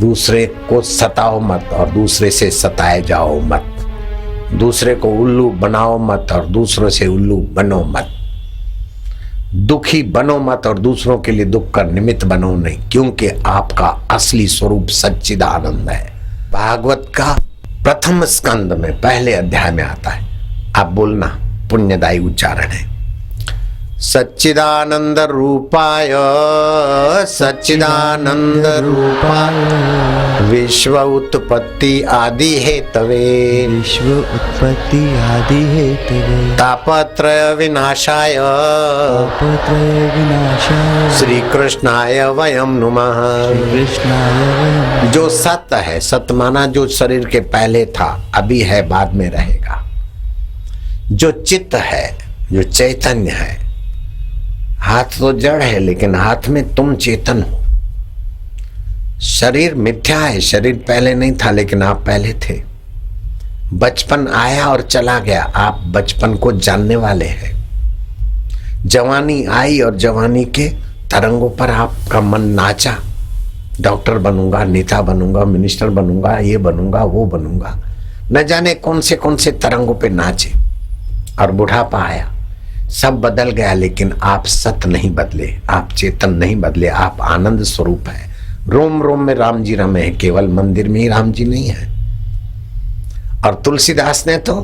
दूसरे को सताओ मत और दूसरे से सताए जाओ मत। दूसरे को उल्लू बनाओ मत और दूसरों से उल्लू बनो मत। दुखी बनो मत और दूसरों के लिए दुख का निमित्त बनो नहीं, क्योंकि आपका असली स्वरूप सच्चिदानंद है। भागवत का प्रथम स्कंद में पहले अध्याय में आता है। आप बोलना, पुण्यदायी उच्चारण है। सच्चिदानंद रूपाय सच्चिदानंद रूपाय विश्व उत्पत्ति आदि हेतवे विश्व उत्पत्ति आदि हेतवे तापत्रय विनाशाय तापत्रय विनाशाय श्री कृष्णाय वयम नुमः। कृष्णाय वयम्। जो सत्य है, सत्य माना जो शरीर के पहले था, अभी है, बाद में रहेगा। जो चित्त है, जो चैतन्य है, हाथ तो जड़ है लेकिन हाथ में तुम चेतन हो। शरीर मिथ्या है, शरीर पहले नहीं था लेकिन आप पहले थे। बचपन आया और चला गया, आप बचपन को जानने वाले हैं। जवानी आई और जवानी के तरंगों पर आपका मन नाचा। डॉक्टर बनूंगा, नेता बनूंगा, मिनिस्टर बनूंगा, ये बनूंगा, वो बनूंगा, न जाने कौन से तरंगों पे नाचे। और बुढ़ापा आया, सब बदल गया, लेकिन आप सत नहीं बदले, आप चेतन नहीं बदले, आप आनंद स्वरूप है। रोम रोम में राम जी रमे हैं, केवल मंदिर में ही राम जी नहीं है। और तुलसीदास ने तो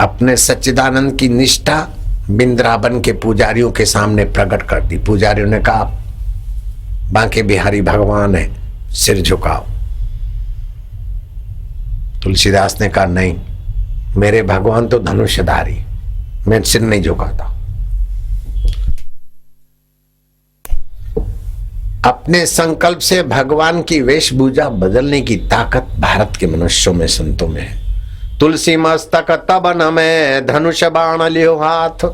अपने सच्चिदानंद की निष्ठा बिंद्रावन के पुजारियों के सामने प्रकट कर दी। पुजारियों ने कहा बांके बिहारी भगवान है, सिर झुकाओ। तुलसीदास ने कहा नहीं, मेरे भगवान तो धनुषधारी, मैं सिर नहीं झुकाता। अपने संकल्प से भगवान की वेशभूषा बदलने की ताकत भारत के मनुष्यों में, संतों में है। तुलसी मस्तक तब नमे धनुष बाण लियो हाथ।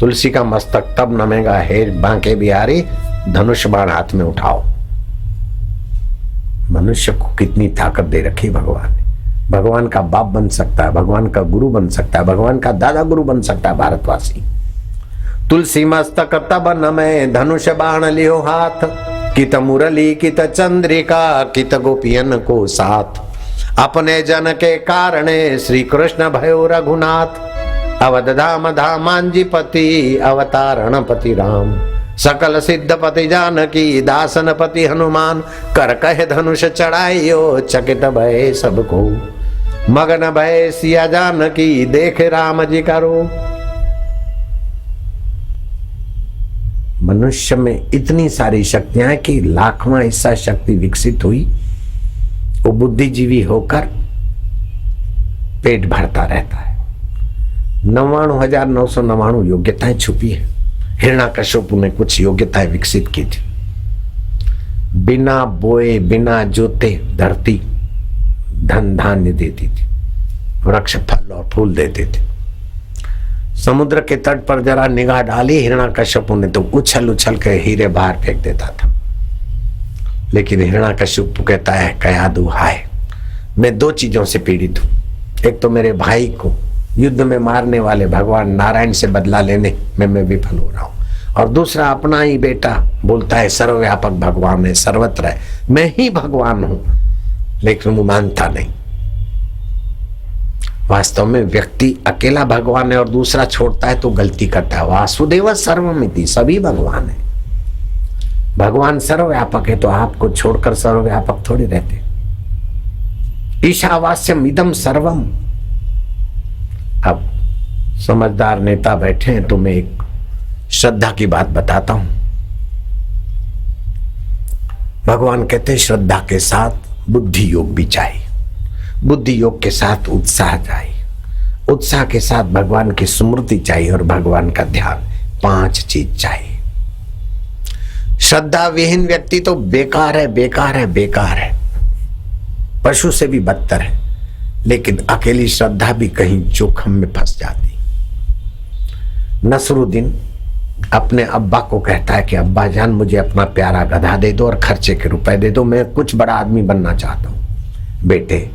तुलसी का मस्तक तब नमेगा, हे बांके बिहारी, धनुष बाण हाथ में उठाओ। मनुष्य को कितनी ताकत दे रखी भगवान ने। भगवान का बाप बन सकता है, भगवान का गुरु बन सकता है, भगवान का दादा गुरु बन सकता है भारतवासी। तुलसी मस्तक तब नमे धनुष बाण लियो हाथ। कित मुरली कित चंद्रिका कित गोपियन को साथ। अपने जन के कारणे श्री कृष्ण भयो रघुनाथ। अवध धाम धामांजीपति अवतारण पति राम। सकल सिद्धपति जानकी दासन पति हनुमान। कर कहे धनुष चढ़ाइयो चकित भय सबको। मगन भय सिया जानकी देख राम जी का रूप। मनुष्य में इतनी सारी शक्तियां हैं कि लाखवां हिस्सा शक्ति विकसित हुई, वो बुद्धिजीवी होकर पेट भरता रहता है। 99,999 योग्यताएं छुपी है। हिरण्याकश्यप ने कुछ योग्यताएं विकसित की थी। बिना बोए बिना जोते धरती धन धान्य देती थी, वृक्ष फल और फूल देते थे। समुद्र के तट पर जरा निगाह डाली हिरण्याकश्यप ने तो उछल उछल के हीरे बाहर फेंक देता था। लेकिन हिरण्याकश्यप कहता है, कयादू हाय, मैं दो चीजों से पीड़ित हूं। एक तो मेरे भाई को युद्ध में मारने वाले भगवान नारायण से बदला लेने में मैं विफल हो रहा हूं, और दूसरा अपना ही बेटा बोलता है सर्वव्यापक भगवान है, सर्वत्र है, मैं ही भगवान हूं, लेकिन वो मानता नहीं। वास्तव में व्यक्ति अकेला भगवान है और दूसरा छोड़ता है तो गलती करता है। वासुदेव सर्वमिति, सभी भगवान है। भगवान सर्वव्यापक है तो आपको छोड़कर सर्वव्यापक थोड़ी रहते। ईशावास्यम इदम सर्वम। अब समझदार नेता बैठे हैं तो मैं एक श्रद्धा की बात बताता हूं। भगवान कहते हैं श्रद्धा के साथ बुद्धि योग भी चाहिए, बुद्धि योग के साथ उत्साह चाहिए, उत्साह के साथ भगवान की स्मृति चाहिए और भगवान का ध्यान। 5 चीज चाहिए। श्रद्धा विहीन व्यक्ति तो बेकार है, बेकार है, बेकार है, पशु से भी बदतर है। लेकिन अकेली श्रद्धा भी कहीं जोखम में फंस जाती। नसरुद्दीन अपने अब्बा को कहता है कि अब्बा जान, मुझे अपना प्यारा गधा दे दो और खर्चे के रुपए दे दो, मैं कुछ बड़ा आदमी बनना चाहता हूं। बेटे,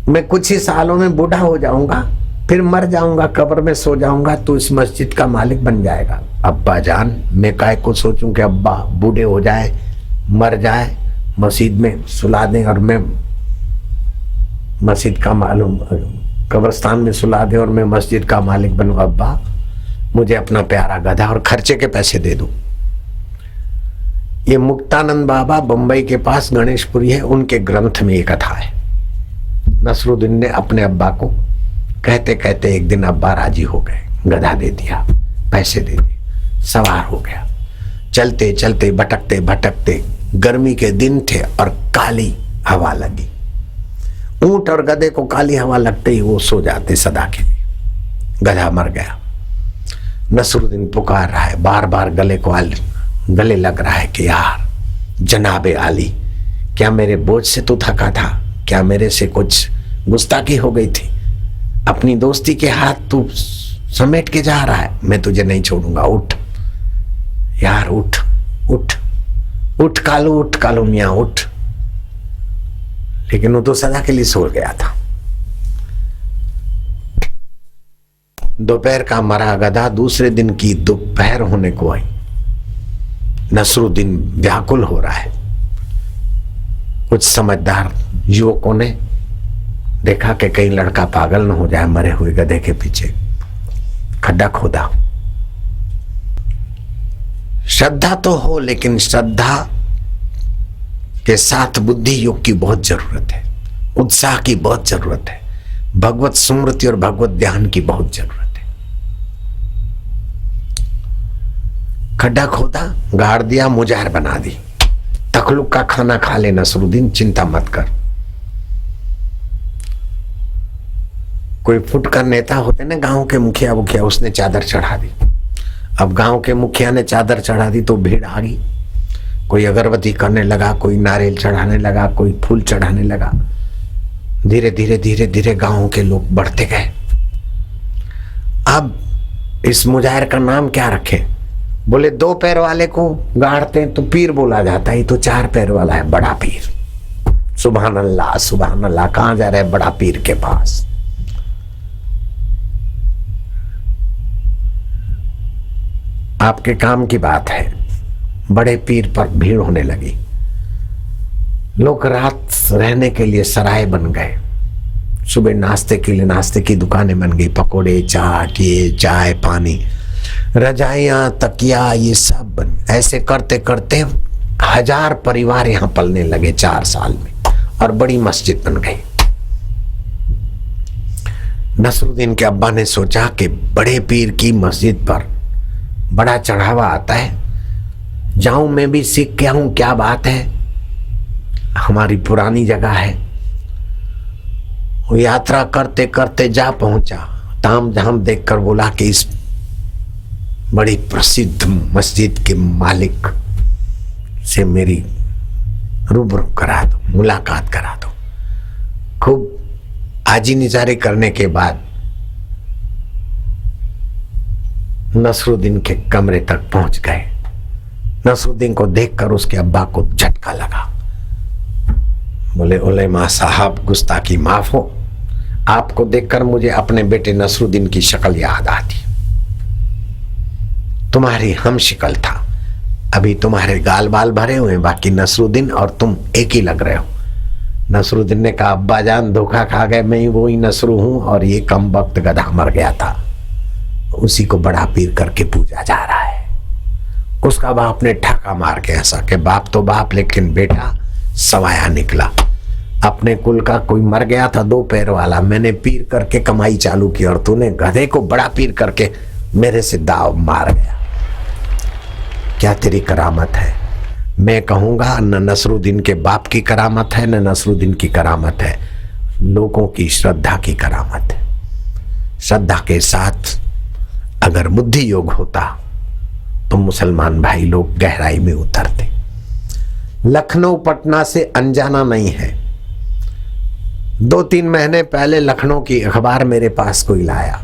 मैं कुछ ही सालों में बूढ़ा हो जाऊंगा, फिर मर जाऊंगा, कब्र में सो जाऊंगा, तो इस मस्जिद का मालिक बन जाएगा। अब्बा जान, मैं काय को सोचूं कि अब्बा बूढ़े हो जाए, मर जाए मस्जिद में सुला दें और मैं मस्जिद का मालूम, कब्रिस्तान में सुला दें और मैं मस्जिद का मालिक बनूं। अब्बा मुझे अपना प्यारा गधा और खर्चे के पैसे दे दो। ये मुक्तानंद बाबा बंबई के पास गणेशपुरी है, उनके ग्रंथ में ये कथा है। नसरुद्दीन ने अपने अब्बा को कहते कहते एक दिन अब्बा राजी हो गए, गधा दे दिया, पैसे दे दिए, सवार हो गया। चलते चलते भटकते भटकते, गर्मी के दिन थे और काली हवा लगी। ऊंट और गधे को काली हवा लगते ही वो सो जाते सदा के लिए। गधा मर गया। नसरुद्दीन पुकार रहा है, बार बार गले लग रहा है कि यार जनाबे आली, क्या मेरे बोझ से तू थका था? क्या मेरे से कुछ गुस्ताखी हो गई थी? अपनी दोस्ती के हाथ तू समेट के जा रहा है, मैं तुझे नहीं छोड़ूंगा। उठ यार, उठ उठ उठ कालू मियां उठ। लेकिन वो तो सदा के लिए सो गया था। दोपहर का मरा गधा दूसरे दिन की दोपहर होने को आई। नसरुद्दीन व्याकुल हो रहा है। कुछ समझदार युवकों ने देखा कि कहीं लड़का पागल न हो जाए, मरे हुए गधे के पीछे खड्डा खोदा। श्रद्धा तो हो, लेकिन श्रद्धा के साथ बुद्धि योग की बहुत जरूरत है, उत्साह की बहुत जरूरत है, भगवत स्मृति और भगवत ध्यान की बहुत जरूरत है। खड्डा खोदा, गाड़ दिया, मुजहर बना दी। तखलुक का खाना खा ले नसरुद्दीन, चिंता मत कर। कोई फुटकर नेता होते ना, गांव के मुखिया, उसने चादर चढ़ा दी। अब गांव के मुखिया ने चादर चढ़ा दी तो भीड़ आ गई। कोई अगरबत्ती करने लगा, कोई नारियल चढ़ाने लगा, कोई फूल चढ़ाने लगा। धीरे धीरे धीरे धीरे गांव के लोग बढ़ते गए। अब इस मुजाहिर का नाम क्या रखें? बोले 2 पैर वाले को गाड़ते हैं तो पीर बोला जाता है, तो 4 पैर वाला है बड़ा पीर। सुभान अल्लाह सुभान अल्लाह। कहां जा रहे हैं? बड़ा पीर के पास। आपके काम की बात है। बड़े पीर पर भीड़ होने लगी। लोग रात रहने के लिए सराय बन गए। सुबह नाश्ते के लिए नाश्ते की दुकानें बन गई, पकोड़े, चाट, ये चाय पानी, रजाइयां, तकिया, ये सब बन। ऐसे करते करते 1000 परिवार यहां पलने लगे 4 साल में, और बड़ी मस्जिद बन गई। नसरुद्दीन के अब्बा ने सोचा कि बड़े पीर की मस्जिद पर बड़ा चढ़ावा आता है, जाऊं मैं भी सीख के आऊं क्या बात है, हमारी पुरानी जगह है। वो यात्रा करते करते जा पहुंचा। ताम झाम देखकर बोला कि इस बड़ी प्रसिद्ध मस्जिद के मालिक से मेरी रूबरू करा दो, मुलाकात करा दो। खूब आजी निजारे करने के बाद नसरुद्दीन के कमरे तक पहुंच गए। नसरुद्दीन को देखकर उसके अब्बा को झटका लगा। बोले उलेमा साहब, गुस्ताखी माफ हो। आपको देखकर मुझे अपने बेटे नसरुद्दीन की शक्ल याद आती। तुम्हारी हम शिकल था। अभी तुम्हारे गाल बाल भरे हुए हैं, बाकी नसरुद्दीन और तुम एक ही लग रहे हो। नसरुद्दीन ने कहा, अब्बा जान धोखा खा गए, मैं ही वही नसरू हूं और ये कम वक्त गधा मर गया था, उसी को बड़ा पीर करके पूजा जा रहा है। उसका बाप ने ठाका मार के हंसा कि बाप तो बाप, लेकिन बेटा सवाया निकला। अपने कुल का कोई मर गया था 2 पैर वाला, मैंने पीर करके कमाई चालू की और तूने गधे को बड़ा पीर करके मेरे से दाव मार गया। क्या तेरी करामत है? मैं कहूंगा न नसरुद्दीन के बाप की करामत है, न नसरुद्दीन की करामत है, लोगों की श्रद्धा की करामत है। श्रद्धा के साथ अगर बुद्धि योग होता तो मुसलमान भाई लोग गहराई में उतरते। लखनऊ पटना से अनजाना नहीं है। 2-3 महीने पहले लखनऊ की अखबार मेरे पास कोई लाया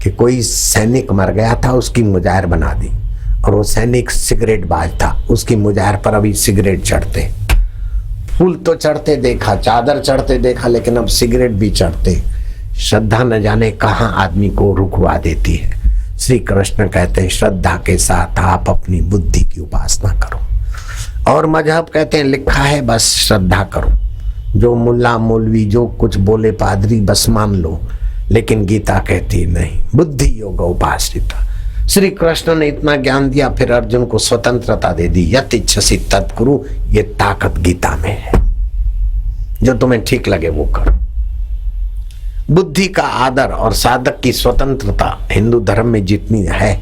कि कोई सैनिक मर गया था, उसकी मुजाहिर बना दी, और वो सैनिक सिगरेट बाज था, उसकी मुजाहिर पर अभी सिगरेट चढ़ते। फूल तो चढ़ते देखा, चादर चढ़ते देखा, लेकिन अब सिगरेट भी चढ़ते। श्रद्धा न जाने कहां आदमी को रुकवा देती है। श्री कृष्ण कहते हैं, श्रद्धा के साथ आप अपनी बुद्धि की उपासना करो। और मजहब कहते हैं लिखा है बस श्रद्धा करो, जो मुल्ला मौलवी जो कुछ बोले पादरी बस मान लो, लेकिन गीता कहती नहीं, बुद्धि योग उपाश्रिता। श्री कृष्ण ने इतना ज्ञान दिया, फिर अर्जुन को स्वतंत्रता दे दी, यत इच्छसि तत् कुरु, ये ताकत गीता में है, जो तुम्हें ठीक लगे वो करो। बुद्धि का आदर और साधक की स्वतंत्रता हिंदू धर्म में जितनी है,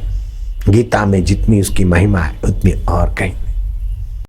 गीता में जितनी उसकी महिमा है उतनी और कहीं